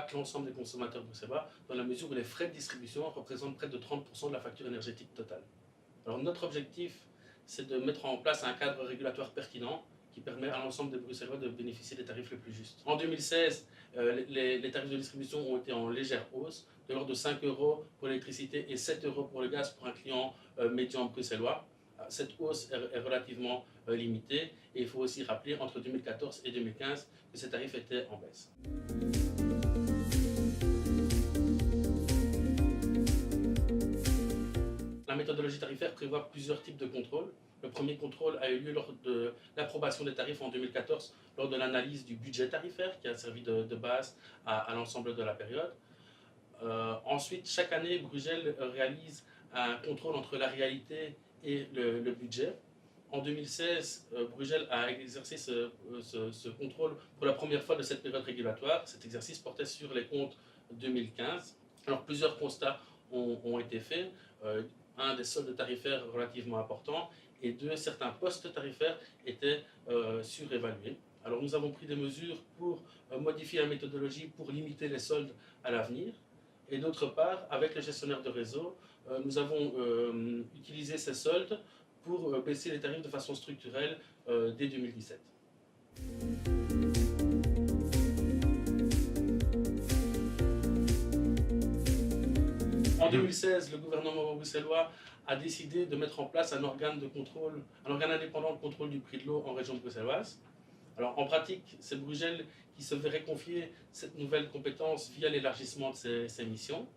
impacte l'ensemble des consommateurs bruxellois dans la mesure où les frais de distribution représentent près de 30% de la facture énergétique totale. Alors notre objectif, c'est de mettre en place un cadre régulatoire pertinent qui permet à l'ensemble des Bruxellois de bénéficier des tarifs les plus justes. En 2016, les tarifs de distribution ont été en légère hausse, de l'ordre de 5 € pour l'électricité et 7 € pour le gaz pour un client médian bruxellois. Cette hausse est relativement limitée et il faut aussi rappeler entre 2014 et 2015 que ces tarifs étaient en baisse. La méthodologie tarifaire prévoit plusieurs types de contrôles. Le premier contrôle a eu lieu lors de l'approbation des tarifs en 2014, lors de l'analyse du budget tarifaire qui a servi de base à l'ensemble de la période. Ensuite, chaque année, Bruegel réalise un contrôle entre la réalité et le budget. En 2016, Bruegel a exercé ce contrôle pour la première fois de cette période régulatoire. Cet exercice portait sur les comptes 2015. Alors, plusieurs constats ont été faits. Un, des soldes tarifaires relativement importants, et deux, certains postes tarifaires étaient surévalués. Alors nous avons pris des mesures pour modifier la méthodologie pour limiter les soldes à l'avenir. Et d'autre part, avec les gestionnaires de réseau, nous avons utilisé ces soldes pour baisser les tarifs de façon structurelle dès 2017. En 2016, le gouvernement bruxellois a décidé de mettre en place un organe de contrôle, un organe indépendant de contrôle du prix de l'eau en région bruxelloise. Alors en pratique, c'est Bruegel qui se verrait confier cette nouvelle compétence via l'élargissement de ses missions.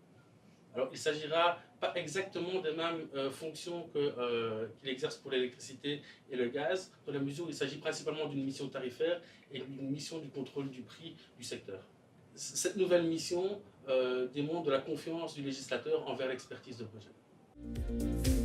Alors il ne s'agira pas exactement des mêmes fonctions qu'il exerce pour l'électricité et le gaz, dans la mesure où il s'agit principalement d'une mission tarifaire et d'une mission du contrôle du prix du secteur. Cette nouvelle mission démontre de la confiance du législateur envers l'expertise de Bruegel.